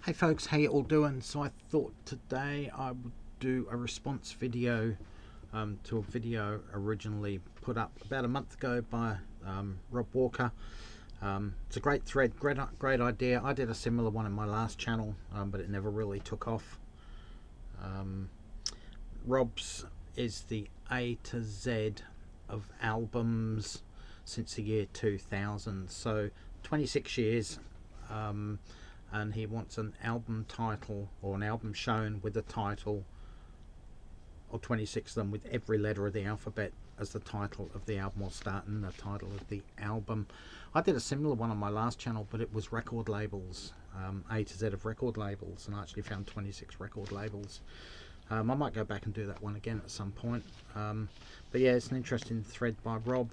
Hey folks, how you all doing? So I thought today I would do a response video to a video originally put up about a month ago by Rob Walker. It's a great thread, great idea. I did a similar one in my last channel, but it never really took off. Rob's is the A to Z of albums since the year 2000, so 26 years. And he wants an album title or an album shown with the title, or 26 of them with every letter of the alphabet as the title of the album, or starting the title of the album. I did a similar one on my last channel, but it was record labels, A to Z of record labels, and I actually found 26 record labels. I might go back and do that one again at some point. But yeah, it's an interesting thread by Rob.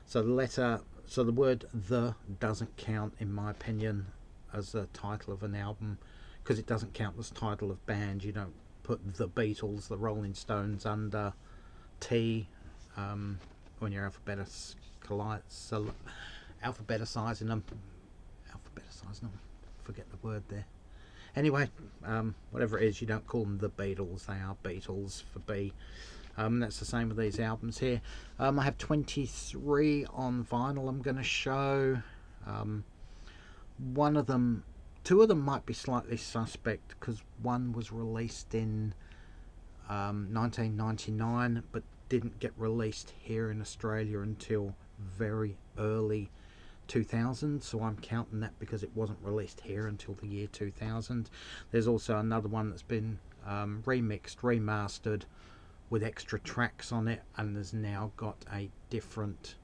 So the word "the" doesn't count, in my opinion, as the title of an album, because it doesn't count as title of band. You don't put the Beatles, the Rolling Stones under T when you're alphabeticizing them. Forget the word there. Anyway, whatever it is, you don't call them the Beatles. They are Beatles for B. That's the same with these albums here. I have 23 on vinyl I'm going to show. Two of them might be slightly suspect, because one was released in 1999 but didn't get released here in Australia until very early 2000, so I'm counting that because it wasn't released here until the year 2000. There's also another one that's been remixed, remastered with extra tracks on it, and has now got a different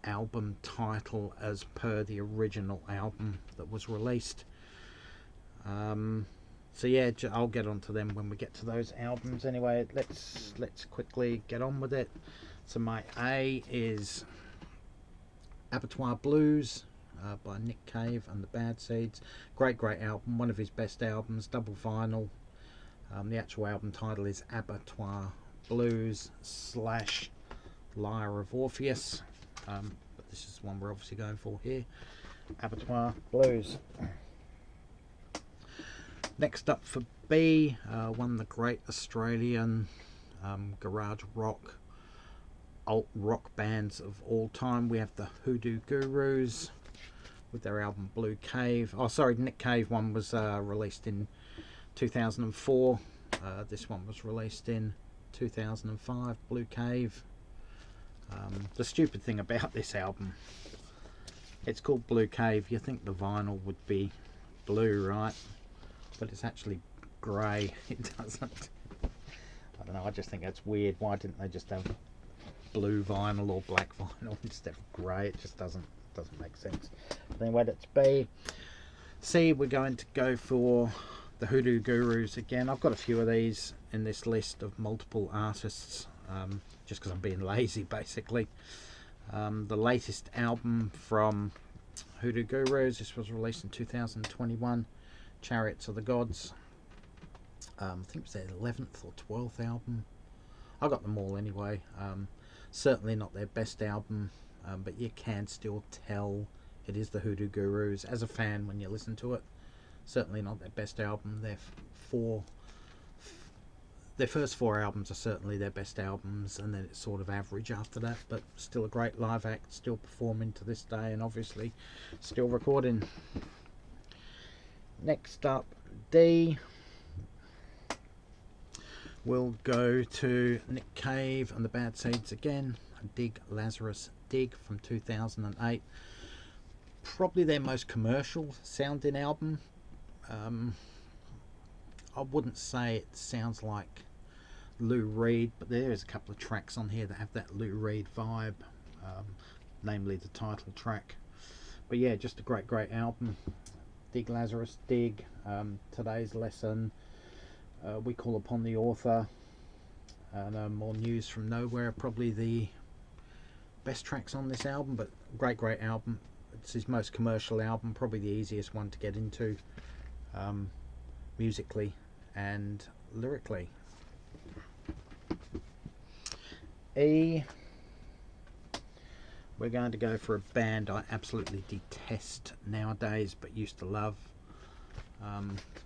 album title as per the original album that was released. So yeah, I'll get onto them when we get to those albums. Anyway, let's quickly get on with it. So my A is Abattoir Blues by Nick Cave and the Bad Seeds. Great album, one of his best albums, double vinyl. The actual album title is Abattoir Blues / Lyre of Orpheus, but this is the one we're obviously going for here, Abattoir Blues. Next up for B, one of the great Australian garage rock, alt rock bands of all time. We have the Hoodoo Gurus with their album Blue Cave. Oh sorry, Nick Cave one was released in 2004. This one was released in 2005, Blue Cave. The stupid thing about this album, it's called Blue Cave. You think the vinyl would be blue, right? But it's actually grey. It doesn't. I don't know, I just think that's weird. Why didn't they just have blue vinyl or black vinyl instead of grey? It just doesn't make sense. But anyway, that's B. C, we're going to go for the Hoodoo Gurus again. I've got a few of these in this list of multiple artists, just because I'm being lazy, basically. The latest album from Hoodoo Gurus, this was released in 2021, Chariots of the Gods. I think it was their 11th or 12th album. I got them all anyway. Certainly not their best album, but you can still tell it is the Hoodoo Gurus as a fan when you listen to it. Certainly not their best album. Their first four albums are certainly their best albums, and then it's sort of average after that, but still a great live act, still performing to this day, and obviously still recording. Next up, D, we'll go to Nick Cave and the Bad Seeds again. Dig Lazarus Dig from 2008. Probably their most commercial sounding album. I wouldn't say it sounds like Lou Reed, but there is a couple of tracks on here that have that Lou Reed vibe, namely the title track. But yeah, just a great album. Dig Lazarus Dig. Today's lesson, We Call Upon the Author, and More News from Nowhere. Probably the best tracks on this album, but great album. It's his most commercial album, probably the easiest one to get into, musically and lyrically. E, we're going to go for a band I absolutely detest nowadays but used to love.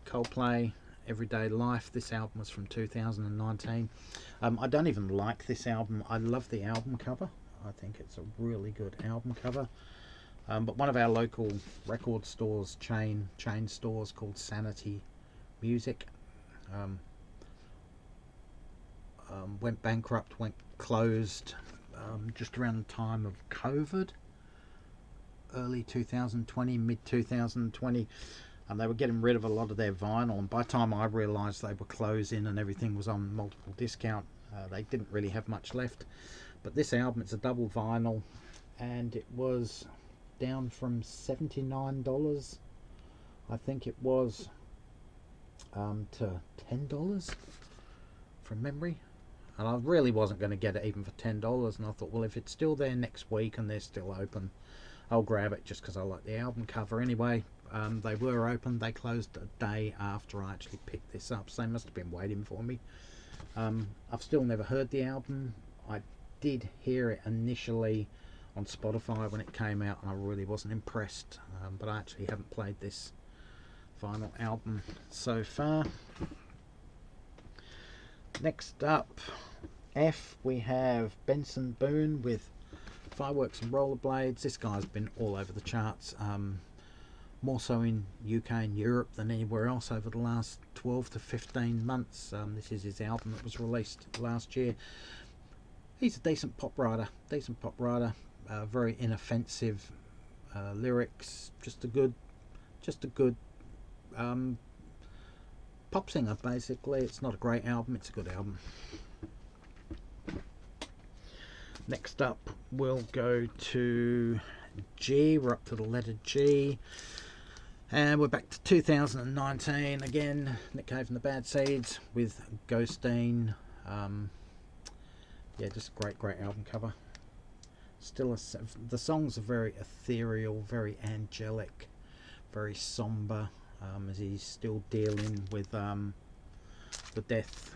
Coldplay, Everyday Life. This album was from 2019. I don't even like this album. I love the album cover. I think it's a really good album cover. But one of our local record stores, chain stores called Sanity Music, went bankrupt, went closed just around the time of COVID, early 2020, mid 2020. And they were getting rid of a lot of their vinyl, and by the time I realised they were closing and everything was on multiple discount, they didn't really have much left. But this album, it's a double vinyl, and it was down from $79, I think it was, to $10 from memory. And I really wasn't going to get it even for $10, and I thought, well, if it's still there next week and they're still open, I'll grab it just because I like the album cover. Anyway, they were open. They closed a day after I actually picked this up, so they must have been waiting for me. I've still never heard the album. I did hear it initially on Spotify when it came out, and I really wasn't impressed, but I actually haven't played this final album so far. Next up, F, we have Benson Boone with Fireworks and Rollerblades. This guy's been all over the charts, more so in UK and Europe than anywhere else over the last 12 to 15 months. This is his album that was released last year. He's a decent pop writer, very inoffensive lyrics, just a good pop singer, basically. It's not a great album, it's a good album. Next up, we'll go to G. We're up to the letter G, and we're back to 2019 again. Nick Cave and the Bad Seeds with Ghosteen. Yeah, just a great album cover. Still, the songs are very ethereal, very angelic, very somber, as he's still dealing with the death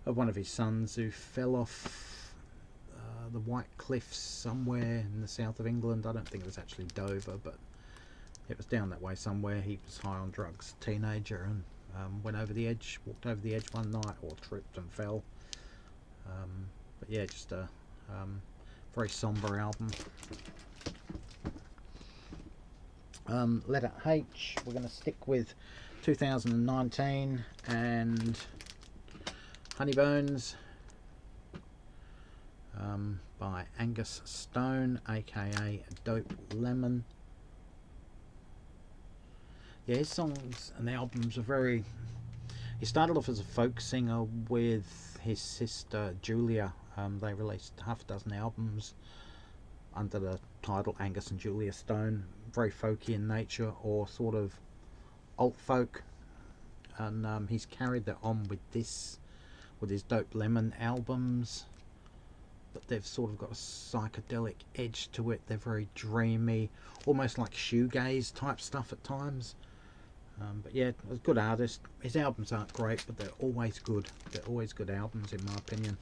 of one of his sons who fell off the White Cliffs somewhere in the south of England. I don't think it was actually Dover, but it was down that way somewhere. He was high on drugs, teenager, and walked over the edge one night, or tripped and fell. But yeah, just a very somber album. Letter H, we're going to stick with 2019 and Honeybones by Angus Stone, aka Dope Lemon. Yeah, his songs and albums are very... He started off as a folk singer with his sister Julia. They released half a dozen albums under the title Angus and Julia Stone, very folky in nature, or sort of alt folk, and he's carried that on with his Dope Lemon albums, but they've sort of got a psychedelic edge to it. They're very dreamy, almost like shoegaze type stuff at times. But yeah, a good artist. His albums aren't great, but they're always good. They're always good albums, in my opinion.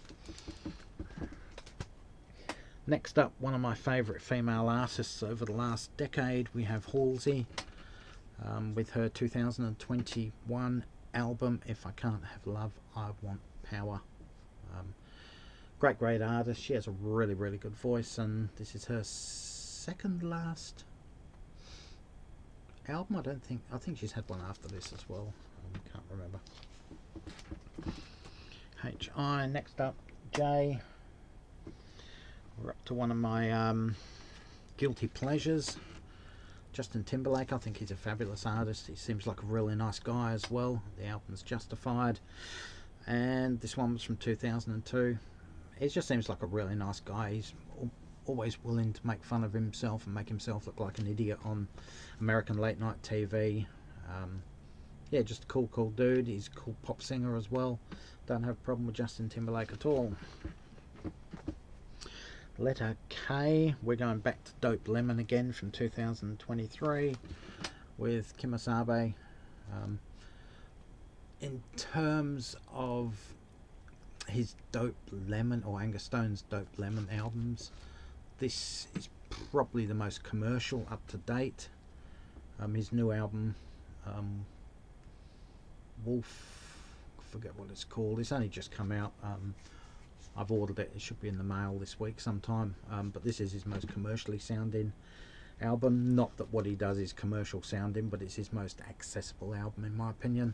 Next up, one of my favourite female artists over the last decade, we have Halsey with her 2021 album, If I Can't Have Love, I Want Power. Great artist. She has a really good voice, and this is her second last album. I think she's had one after this as well. Can't remember. HI. Next up, J. We're up to one of my guilty pleasures, Justin Timberlake. I think he's a fabulous artist. He seems like a really nice guy as well. The album's Justified, and this one was from 2002. He just seems like a really nice guy. He's always willing to make fun of himself and make himself look like an idiot on American late night TV. Yeah, just a cool dude. He's a cool pop singer as well. Don't have a problem with Justin Timberlake at all. Letter K, we're going back to Dope Lemon again from 2023 with Kemosabe. In terms of his Dope Lemon, or Angus Stone's Dope Lemon albums, this is probably the most commercial, up to date. his new album, Wolf, I forget what it's called. It's only just come out. I've ordered it. It should be in the mail this week sometime. But this is his most commercially sounding album. Not that what he does is commercial sounding, but it's his most accessible album in my opinion.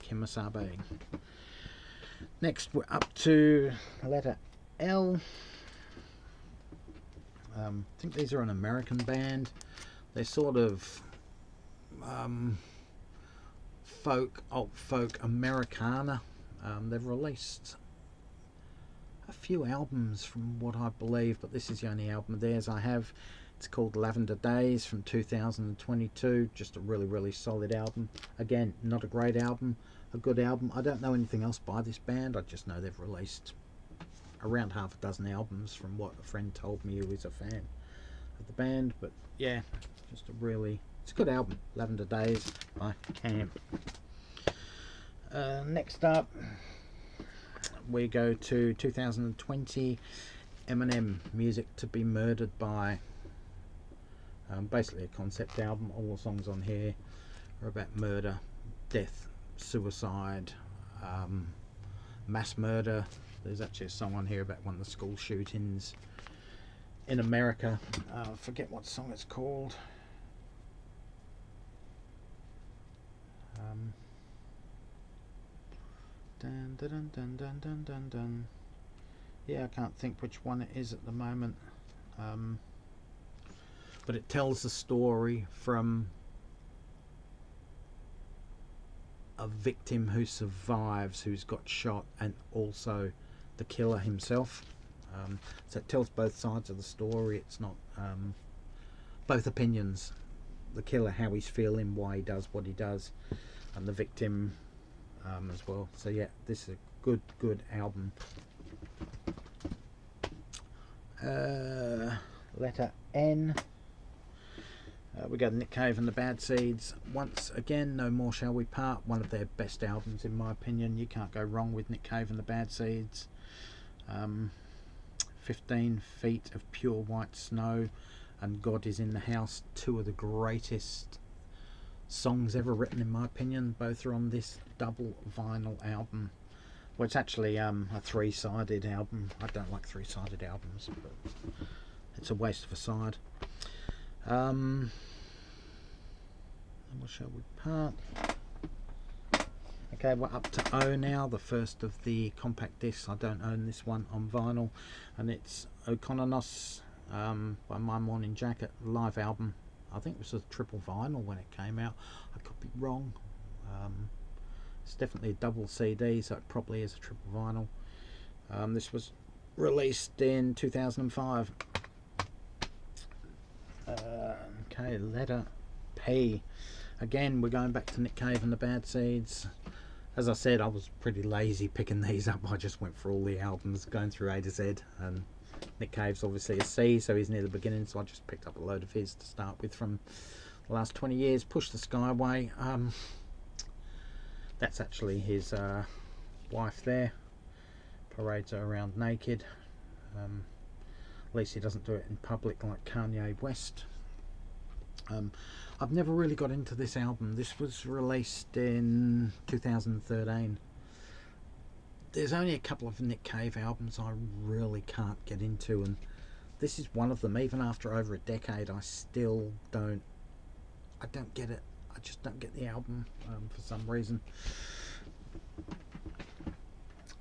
Kemosabe. Next we're up to letter L. I think these are an American band. They're sort of alt folk Americana. They've released a few albums from what I believe, but this is the only album of theirs I have. It's called Lavender Days from 2022. Just a really solid album. Again, not a great album, a good album. I don't know anything else by this band. I just know they've released around half a dozen albums from what a friend told me who is a fan of the band. But yeah, just it's a good album. Lavender Days by Camp. Next up we go to 2020, Eminem, Music to Be Murdered By. Basically a concept album. All the songs on here are about murder, death, suicide, mass murder. There's actually a song on here about one of the school shootings in America. I forget what song it's called. Dun, dun, dun, dun, dun, dun, dun. Yeah, I can't think which one it is at the moment. But it tells the story from a victim who survives, who's got shot, and also the killer himself. So it tells both sides of the story. It's not both opinions. The killer, how he's feeling, why he does what he does, and the victim as well. So yeah, this is a good album. Letter N. We got Nick Cave and the Bad Seeds. Once again, No More Shall We Part. One of their best albums in my opinion. You can't go wrong with Nick Cave and the Bad Seeds. 15 Feet of Pure White Snow and God Is in the House. Two of the greatest songs ever written in my opinion. Both are on this double vinyl album. Well, it's actually a 3-sided album. I don't like 3-sided albums, but it's a waste of a side. What shall we part? Okay, we're up to O now, the first of the compact discs. I don't own this one on vinyl, and it's Okononos by My Morning Jacket, live album. I think it was a triple vinyl when it came out. I could be wrong. It's definitely a double CD, so it probably is a triple vinyl. This was released in 2005. Okay, letter P. Again, we're going back to Nick Cave and the Bad Seeds. As I said, I was pretty lazy picking these up. I just went for all the albums, going through A to Z, and Nick Cave's obviously a C, so he's near the beginning, so I just picked up a load of his to start with from the last 20 years. Push the Skyway. That's actually his wife there. Parades her around naked. At least he doesn't do it in public like Kanye West. I've never really got into this album. This was released in 2013. There's only a couple of Nick Cave albums I really can't get into, and this is one of them. Even after over a decade, I don't get it. I just don't get the album for some reason.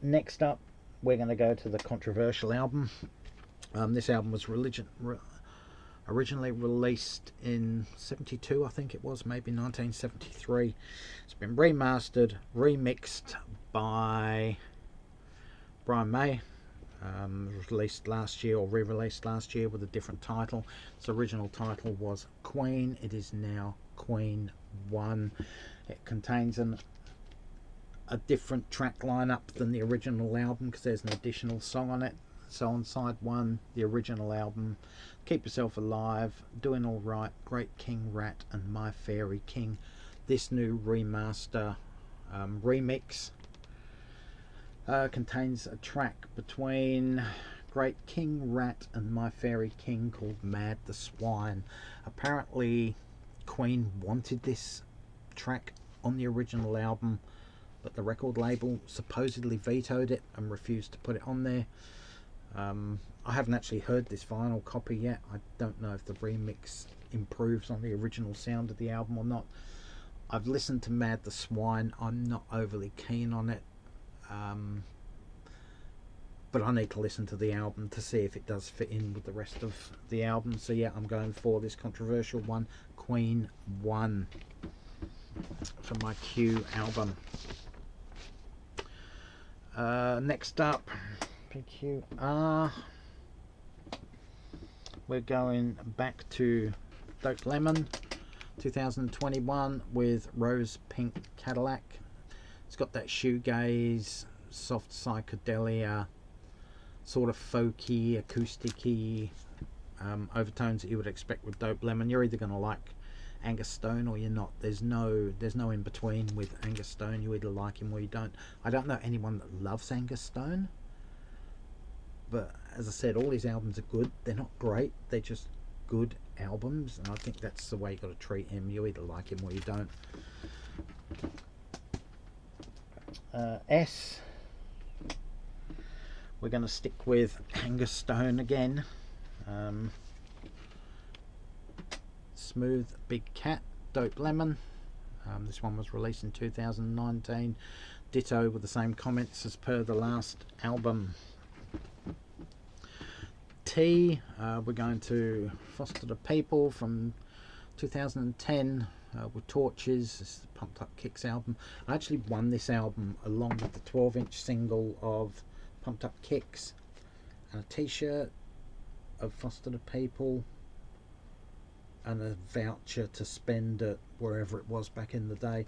Next up, we're going to go to the controversial album. This album was originally released in 72, I think it was, maybe 1973. It's been remastered, remixed by Brian May. Released last year, or re-released last year, with a different title. Its original title was Queen. It is now Queen 1. It contains a different track lineup than the original album, because there's an additional song on it. So on side 1, the original album, Keep Yourself Alive, Doing All Right, Great King Rat, and My Fairy King. This new remaster remix contains a track between Great King Rat and My Fairy King called Mad the Swine. Apparently Queen wanted this track on the original album, but the record label supposedly vetoed it and refused to put it on there. I haven't actually heard this vinyl copy yet. I don't know if the remix improves on the original sound of the album or not. I've listened to Mad the Swine. I'm not overly keen on it, but I need to listen to the album to see if it does fit in with the rest of the album. So yeah, I'm going for this controversial one, Queen 1, for my Q album. Next up, PQR. We're going back to Dope Lemon 2021 with Rose Pink Cadillac. It's got that shoegaze, soft psychedelia, sort of folky, acousticy overtones that you would expect with Dope Lemon. You're either going to like Angus Stone or you're not. There's no in between with Angus Stone. You either like him or you don't. I don't know anyone that loves Angus Stone, but as I said, all his albums are good. They're not great, they're just good albums, and I think that's the way you got to treat him. You either like him or you don't. S, we're going to stick with Angus Stone again. Smooth Big Cat, Dope Lemon. This one was released in 2019. Ditto with the same comments as per the last album. T, we're going to Foster the People from 2010 with Torches. This is the Pumped Up Kicks album. I actually won this album along with the 12-inch single of Pumped Up Kicks and a t-shirt of Foster the People and a voucher to spend at wherever it was back in the day.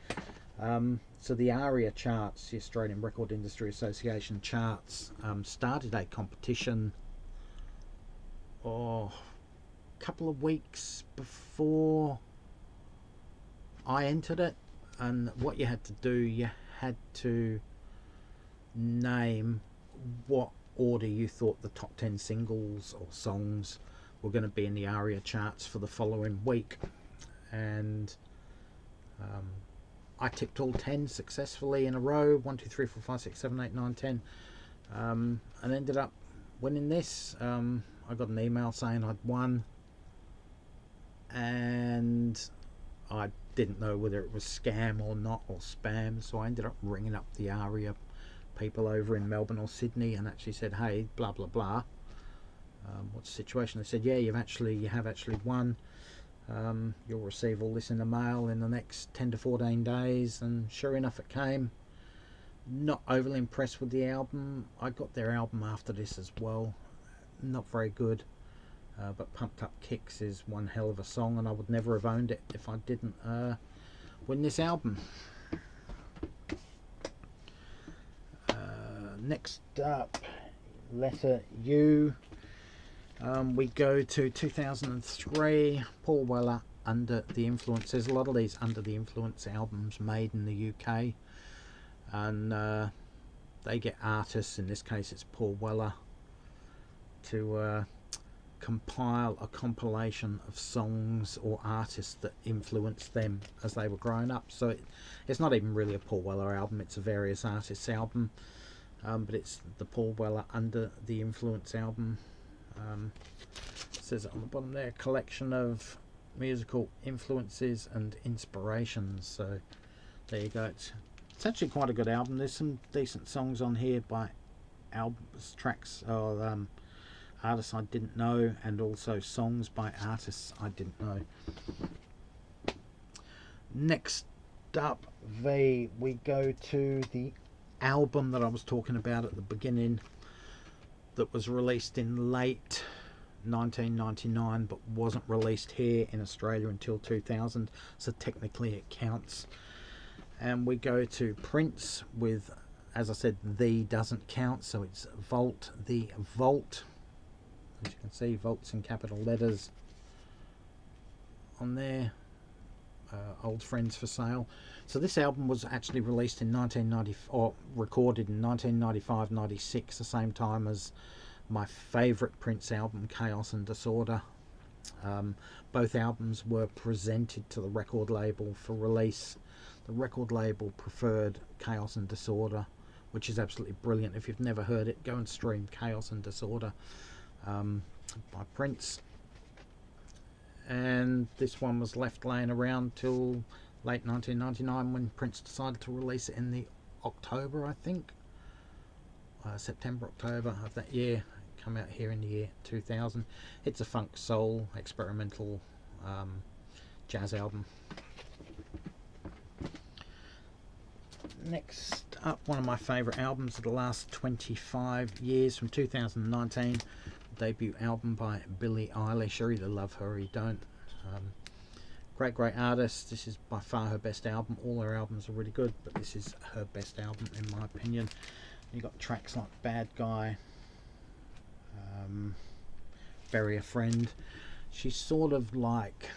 So the ARIA charts, the Australian Record Industry Association charts, started a competition a couple of weeks before I entered it, and what you had to do, you had to name what order you thought the top 10 singles or songs were going to be in the ARIA charts for the following week, and I tipped all 10 successfully in a row, 1, 2, 3, 4, 5, 6, 7, 8, 9, 10, and ended up winning this. I got an email saying I'd won, and I didn't know whether it was scam or not, or spam, so I ended up ringing up the ARIA people over in Melbourne or Sydney and actually said, hey, blah blah blah, what's the situation? They said, yeah, you have actually won. You'll receive all this in the mail in the next 10 to 14 days. And sure enough, it came. Not overly impressed with the album. I got their album after this as well. Not very good, but Pumped Up Kicks is one hell of a song, and I would never have owned it if I didn't win this album. Next up, letter U. We go to 2003, Paul Weller, Under the Influence. There's a lot of these Under the Influence albums made in the UK, and they get artists, in this case it's Paul Weller, to compile a compilation of songs or artists that influenced them as they were growing up. So it's not even really a Paul Weller album, it's a various artists album, but it's the Paul Weller Under the Influence album. It says it on the bottom there, collection of musical influences and inspirations. So there you go. It's actually quite a good album. There's some decent songs on here by tracks or artists I didn't know, and also songs by artists I didn't know. Next up, we go to the album that I was talking about at the beginning, that was released in late 1999 but wasn't released here in Australia until 2000, so technically it counts. And we go to Prince with, as I said, the doesn't count, so it's Vault, the Vault. As you can see, Vault's in capital letters on there. Old Friends for Sale. So this album was actually released in 1990, or recorded in 1995-96, the same time as my favourite Prince album, Chaos and Disorder. Both albums were presented to the record label for release. The record label preferred Chaos and Disorder, which is absolutely brilliant. If you've never heard it, go and stream Chaos and Disorder by Prince. And this one was left laying around till late 1999 when Prince decided to release it in the October, I think, September, October of that year. Come out here in the year 2000. It's a funk soul experimental jazz album. Next up, one of my favourite albums of the last 25 years from 2019, debut album by Billie Eilish. I either love her or you don't. Great artist. This is by far her best album. All her albums are really good, but this is her best album in my opinion. You got tracks like Bad Guy, Bury a Friend. She's sort of like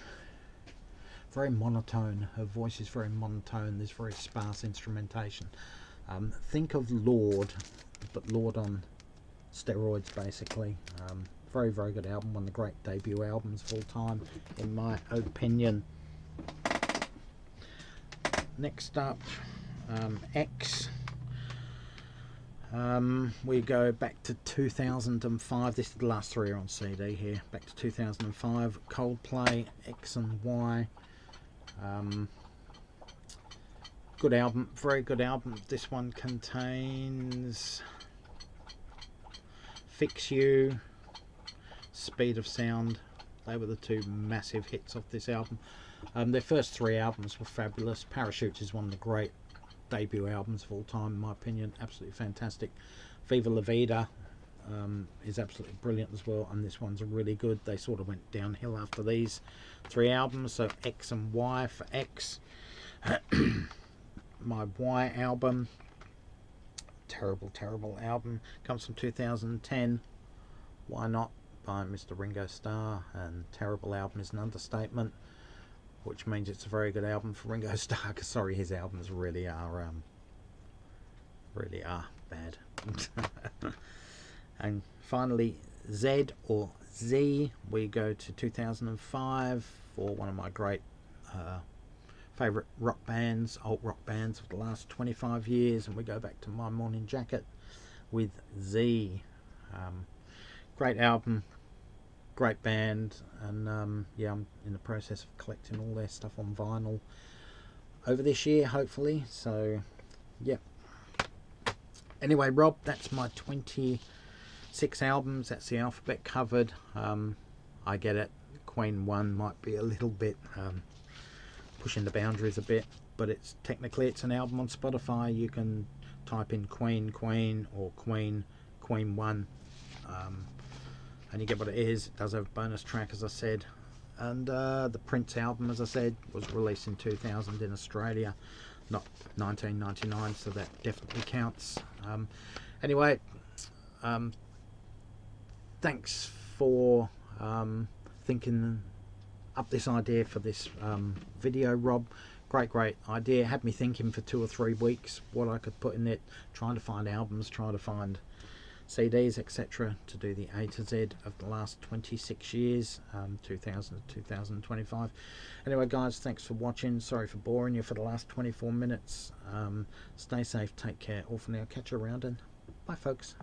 very monotone. Her voice is very monotone. There's very sparse instrumentation. Think of Lorde, but Lorde on steroids basically. Very good album. One of the great debut albums of all time in my opinion. Next up, X. We go back to 2005. This is the last three are on CD here. Back to 2005. Coldplay, X and Y. Good album, very good album. This one contains Fix You, Speed of Sound. They were the two massive hits of this album. Their first three albums were fabulous. Parachutes is one of the great debut albums of all time in my opinion. Absolutely fantastic. Viva La Vida is absolutely brilliant as well, and this one's really good. They sort of went downhill after these three albums. So X and Y for X. My Y album, terrible album, comes from 2010. Why Not by Mr. Ringo Starr, and terrible album is an understatement, which means it's a very good album for Ringo Starr, because sorry, his albums really are bad. And finally, Z or Z, we go to 2005 for one of my great favourite rock bands, alt rock bands of the last 25 years, and we go back to My Morning Jacket with Z. Great album, great band, and yeah, I'm in the process of collecting all their stuff on vinyl over this year, hopefully. So, yeah. Anyway, Rob, that's my 26 albums. That's the alphabet covered. I get it. Queen 1 might be a little bit pushing the boundaries a bit, but it's technically it's an album on Spotify. You can type in Queen or Queen 1, and you get what it is. It does have a bonus track, as I said, and the Prince album, as I said, was released in 2000 in Australia, not 1999, so that definitely counts. Anyway, thanks for thinking up this idea for this video, Rob. Great idea. Had me thinking for 2 or 3 weeks what I could put in it, trying to find albums, trying to find CDs, etc., to do the A to Z of the last 26 years, 2000 to 2025. Anyway, guys, thanks for watching. Sorry for boring you for the last 24 minutes. Stay safe, take care. All for now. Catch you around, and bye, folks.